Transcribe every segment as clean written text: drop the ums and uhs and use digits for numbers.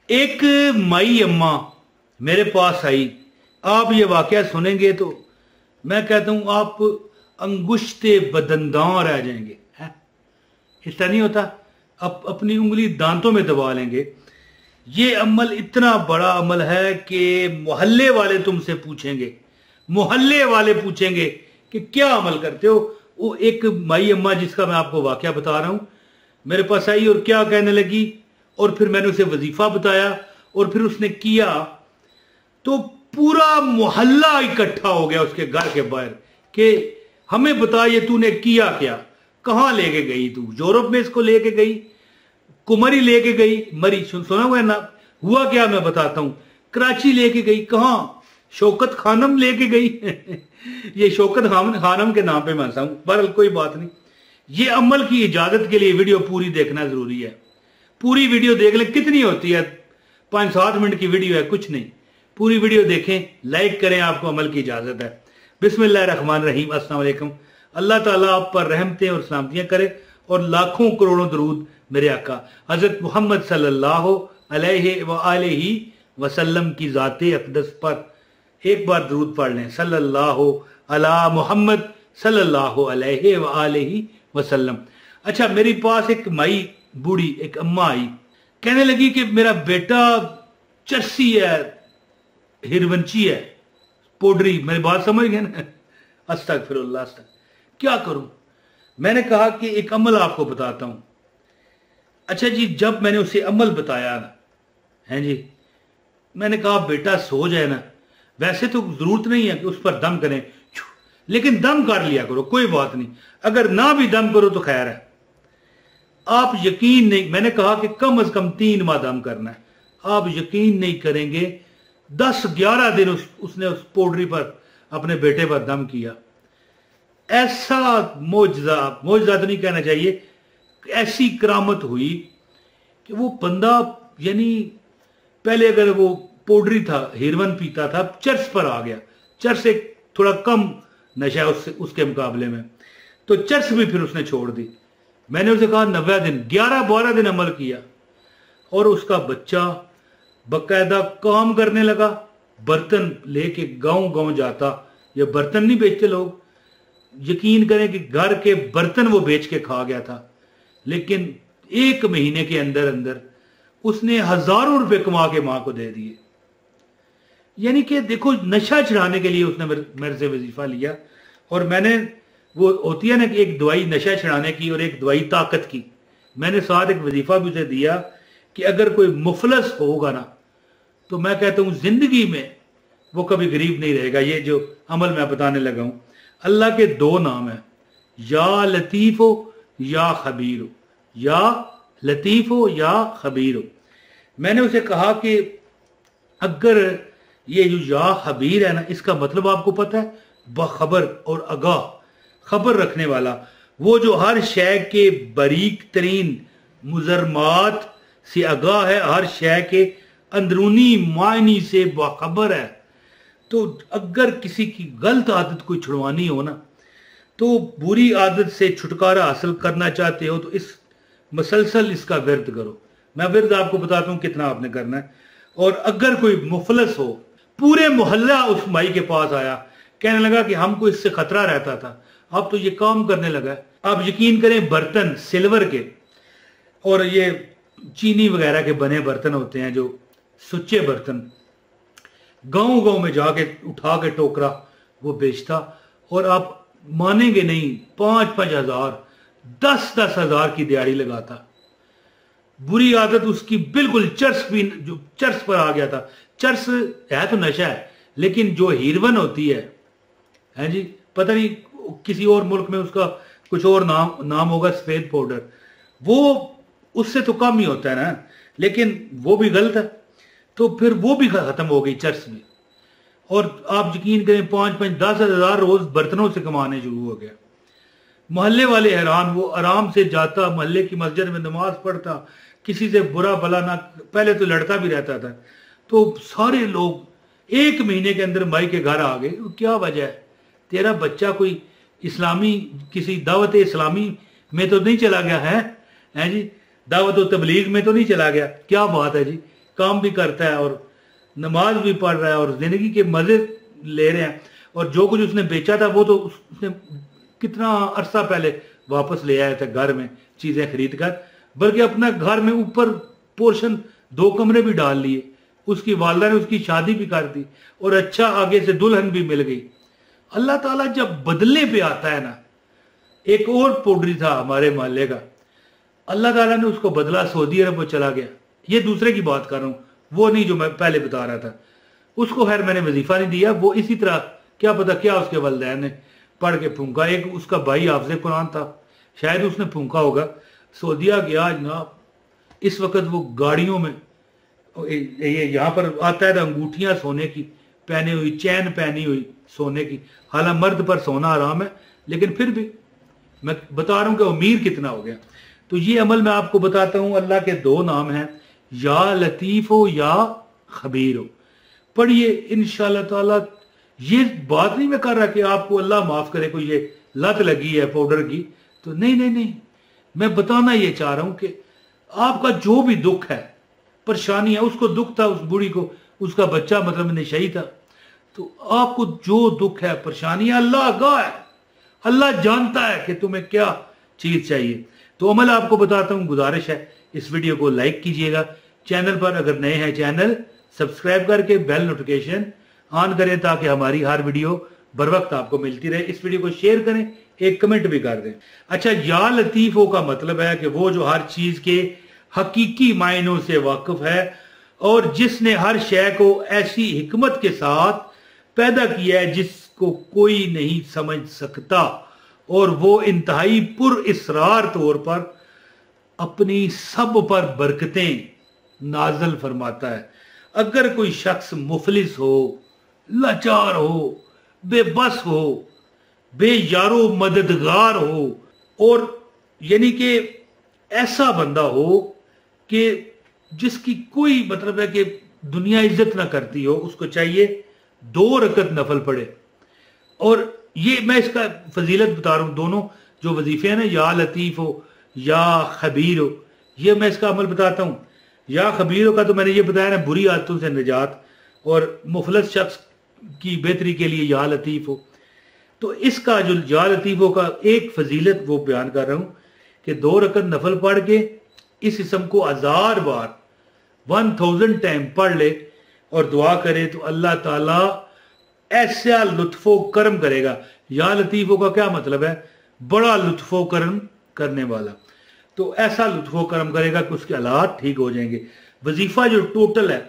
एक माई अम्मा मेरे पास आई। आप ये वाकया सुनेंगे तो मैं कहता हूं आप अंगुश्ते बदंदां रह जाएंगे। है इस तरह नहीं होता, आप अपनी उंगली दांतों में दबा लेंगे। ये अमल इतना बड़ा अमल है कि मोहल्ले वाले तुमसे पूछेंगे, मोहल्ले वाले पूछेंगे कि क्या अमल करते हो। वो एक माई अम्मा जिसका मैं आपको वाकया बता रहा हूं मेरे पास आई और क्या कहने लगी, और फिर मैंने उसे वजीफा बताया और फिर उसने किया तो पूरा मोहल्ला इकट्ठा हो गया उसके घर के बाहर कि हमें बता ये तूने किया क्या, कहां लेके गई तू, यूरोप में इसको लेके गई, कुमरी लेके गई, मरी सुना हुआ है ना, हुआ क्या मैं बताता हूं, कराची लेके गई, कहां शौकत खानम लेके गई ये शौकत खानम के नाम पे मैं हंसा हूं, बहरहाल कोई बात नहीं। ये अमल की इजाजत के लिए वीडियो पूरी देखना जरूरी है। पूरी वीडियो देख लें, कितनी होती है 5-7 मिनट की वीडियो है, कुछ नहीं, पूरी वीडियो देखें, लाइक करें, आपको अमल की इजाजत है। बिस्मिल्लाहिर्रहमानिर्रहीम, अस्सलाम वालेकुम। अल्लाह ताला आप पर रहमतें और सलामतियां करे और लाखों करोड़ों दरूद मेरे आका हजरत मोहम्मद सल्लल्लाहु अलैहि वसल्लम की जाते अक़दस पर एक बार दरूद पढ़ लें, सल्लल्लाहु अला मोहम्मद सल्लल्लाहु अलैहि वसल्लम। अच्छा, मेरे पास एक माई बूढ़ी एक अम्मा आई, कहने लगी कि मेरा बेटा चरसी है, हिरवंची है, पोडरी। मेरी बात समझ गए ना? अस्तगफिरुल्लाह, क्या करूं? मैंने कहा कि एक अमल आपको बताता हूं। अच्छा जी, जब मैंने उसे अमल बताया ना, है जी, मैंने कहा बेटा सो जाए ना, वैसे तो जरूरत नहीं है कि उस पर दम करें, लेकिन दम कर लिया करो, कोई बात नहीं, अगर ना भी दम करो तो खैर है। आप यकीन नहीं, मैंने कहा कि कम से कम 3 माह दम करना है। आप यकीन नहीं करेंगे 10-11 दिन उसने उस पोडरी पर अपने बेटे पर दम किया। ऐसा मोजजा, मोजजा तो नहीं कहना चाहिए, ऐसी करामत हुई कि वो बंदा, यानी पहले अगर वो पोडरी था, हिरवन पीता था, चर्च पर आ गया, चर्च एक थोड़ा कम नशा उसके मुकाबले में, तो चर्च भी फिर उसने छोड़ दी। मैंने उसे कहा 90 दिन, 11-12 दिन अमल किया और उसका बच्चा बकायदा काम करने लगा, बर्तन लेके गांव गांव जाता। ये बर्तन नहीं बेचते लोग, यकीन करें कि घर के बर्तन वो बेच के खा गया था, लेकिन 1 महीने के अंदर अंदर उसने हजारों रुपए कमा के मां को दे दिए। यानी कि देखो, नशा चढ़ाने के लिए उसने मेरे से वजीफा लिया। और मैंने, वो होती है ना कि एक दवाई नशा छुड़ाने की और एक दवाई ताकत की, मैंने साथ एक वजीफा भी उसे दिया कि अगर कोई मुफलस होगा ना, तो मैं कहता हूं जिंदगी में वो कभी गरीब नहीं रहेगा। ये जो अमल मैं बताने लगा हूं, अल्लाह के 2 नाम है, या लतीफो या खबीरो, या लतीफो या खबीरो। मैंने उसे कहा कि अगर ये जो या खबीर है ना, इसका मतलब आपको पता है, बखबर और आगाह, खबर रखने वाला, वो जो हर शय के बारीक तरीन मुजरमात से आगाह है, हर शय के अंदरूनी मायनी से बाखबर है। तो अगर किसी की गलत आदत कोई छुड़वानी हो ना, तो बुरी आदत से छुटकारा हासिल करना चाहते हो तो इस मसलसल इसका विरद करो। मैं विरद आपको बताता हूं कितना आपने करना है। और अगर कोई मुफलस हो, पूरे मोहल्ला उस माई के पास आया, कहने लगा कि हमको इससे खतरा रहता था, अब तो ये काम करने लगा। आप यकीन करें, बर्तन सिल्वर के और ये चीनी वगैरह के बने बर्तन होते हैं, जो सुच्चे बर्तन, गांव गांव में जाके उठा के टोकरा वो बेचता। और आप मानेंगे नहीं, 5-5 हजार, 10-10 हजार की दिहाड़ी लगाता। बुरी आदत उसकी बिल्कुल चर्च भी, जो चर्च पर आ गया था। चर्च है तो नशा है, लेकिन जो हीरोइन होती है जी, पता नहीं किसी और मुल्क में उसका कुछ और नाम होगा, सफेद पाउडर, वो उससे तो कम ही होता है ना, लेकिन वो भी गलत है। तो फिर वो भी खत्म हो गई चर्च में। और आप यकीन करें 5-5-10 हजार रोज बर्तनों से कमाने शुरू हो गया। मोहल्ले वाले हैरान, वो आराम से जाता, मोहल्ले की मस्जिद में नमाज पढ़ता, किसी से बुरा भला ना, पहले तो लड़ता भी रहता था। तो सारे लोग 1 महीने के अंदर माई के घर आ गए। क्या वजह है, तेरा बच्चा कोई इस्लामी, किसी दावत इस्लामी में तो नहीं चला गया है जी, दावत तबलीग में तो नहीं चला गया, क्या बात है जी, काम भी करता है और नमाज भी पढ़ रहा है और जिंदगी के मजे ले रहे हैं। और जो कुछ उसने बेचा था वो तो उसने कितना अरसा पहले वापस ले आया था घर में चीजें खरीद कर, बल्कि अपना घर में ऊपर पोर्शन 2 कमरे भी डाल लिए। उसकी वालदा ने उसकी शादी भी कर दी और अच्छा आगे से दुल्हन भी मिल गई। अल्लाह ताला जब बदले पे आता है ना, एक और पौडरी था हमारे मोहल्ले का, अल्लाह ताला ने उसको बदला, सऊदी अरब वो चला गया। ये दूसरे की बात कर रहा हूं, वो नहीं जो मैं पहले बता रहा था। उसको खैर मैंने वजीफा नहीं दिया, वो इसी तरह क्या पता क्या उसके वालिदैन ने पढ़ के फूंका। एक उसका भाई हाफिज़ कुरान था, शायद उसने फूंका होगा। सऊदिया गया जनाब, इस वक्त वो गाड़ियों में ये यहाँ पर आता है तो अंगूठियां सोने की पहनी हुई, चैन पहनी हुई सोने की। हालांकि मर्द पर सोना हराम है, लेकिन फिर भी मैं बता रहा हूं कि अमीर कितना हो गया। तो ये अमल मैं आपको बताता हूं। अल्लाह के 2 नाम हैं, या लतीफ हो या खबीर हो। पढ़िए इंशाअल्लाह ताला। ये बात नहीं मैं कर रहा कि आपको अल्लाह माफ करे कोई ये लत लगी है पाउडर की, तो नहीं, मैं बताना ये चाह रहा हूं कि आपका जो भी दुख है, परेशानी है, उसको दुख था उस बूढ़ी को, उसका बच्चा मतलब नशई था, तो आपको जो दुख है, परेशानी है, अल्लाह आगाह है, अल्लाह जानता है कि तुम्हें क्या चीज चाहिए। तो अमल आपको बताता हूं, गुजारिश है इस वीडियो को लाइक कीजिएगा, चैनल पर अगर नए हैं चैनल सब्सक्राइब करके बेल नोटिफिकेशन ऑन करें ताकि हमारी हर वीडियो बर वक्त आपको मिलती रहे। इस वीडियो को शेयर करें, एक कमेंट भी कर दें। अच्छा, या लतीफो का मतलब है कि वो जो हर चीज के हकीकी मायनों से वाकिफ है और जिसने हर शय को ऐसी हिकमत के साथ पैदा किया है जिसको कोई नहीं समझ सकता, और वो इंतहाई पुर इसरार तौर पर अपनी सब पर बरकतें नाजल फरमाता है। अगर कोई शख्स मुफलिस हो, लाचार हो, बेबस हो, बेयारो मददगार हो, और यानी कि ऐसा बंदा हो कि जिसकी कोई मतलब है कि दुनिया इज्जत ना करती हो, उसको चाहिए 2 रकत नफल पढ़े। और ये मैं इसका फजीलत बता रहा हूं, दोनों जो वजीफे हैं ना, या लतीफ हो या खबीर हो, ये मैं इसका अमल बताता हूं। या खबीर हो का तो मैंने ये बताया ना, बुरी आदतों से निजात और मुफलस शख्स की बेहतरी के लिए या लतीफ हो। तो इसका जो या लतीफ हो का एक फजीलत वो बयान कर रहा हूं कि 2 रकत नफल पढ़ के इस इसम को 1000 बार 1000 टाइम पढ़ ले और दुआ करे तो अल्लाह ताला ऐसा लुत्फो करम करेगा। या लतीफो का क्या मतलब है? बड़ा लुत्फो करम करने वाला। तो ऐसा लुत्फो करम करेगा कि उसके हालात ठीक हो जाएंगे। वजीफा जो टोटल है,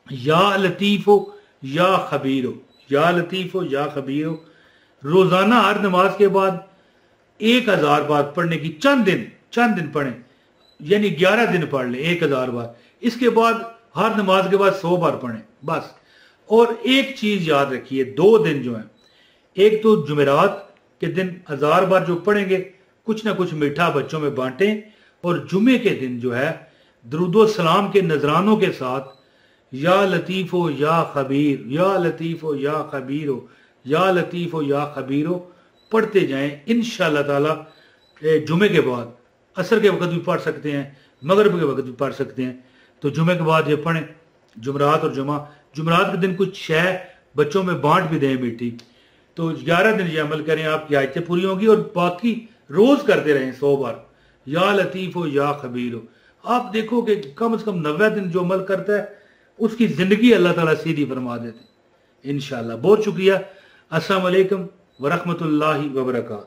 या लतीफो या खबीर हो, या लतीफो या खबीर हो, रोजाना हर नमाज के बाद 1000 बार पढ़ने की, चंद दिन पढ़ें, यानी 11 दिन पढ़ लें 1000 बार। इसके बाद हर नमाज के बाद 100 बार पढ़ें बस। और एक चीज याद रखिए, 2 दिन जो है, एक तो जुमेरात के दिन 1000 बार जो पढ़ेंगे, कुछ ना कुछ मीठा बच्चों में बांटें, और जुमे के दिन जो है दरूदो सलाम के नजरानों के साथ या लतीफ हो या खबीर, या लतीफ हो या खबीर हो, या लतीफ हो या खबीर हो पढ़ते जाएं। इंशाअल्लाह ताला जुमे के बाद असर के वक्त भी पढ़ सकते हैं, मगरिब के वक्त भी पढ़ सकते हैं। तो जुमे के बाद ये पढ़ें, जुमरात और जुमरात के दिन कुछ शय बच्चों में बांट भी दें मीठी। तो 11 दिन ये अमल करें, आपकी आयतें पूरी होंगी। और बाकी रोज करते रहें 100 बार, या लतीफ हो या खबीर हो। आप देखो कि कम से कम 90 दिन जो अमल करता है उसकी जिंदगी अल्लाह ताला सीधी फरमा देते इंशाअल्लाह। बहुत शुक्रिया। अस्सलाम वालेकुम वरहमतुल्लाहि वबरकातुहू।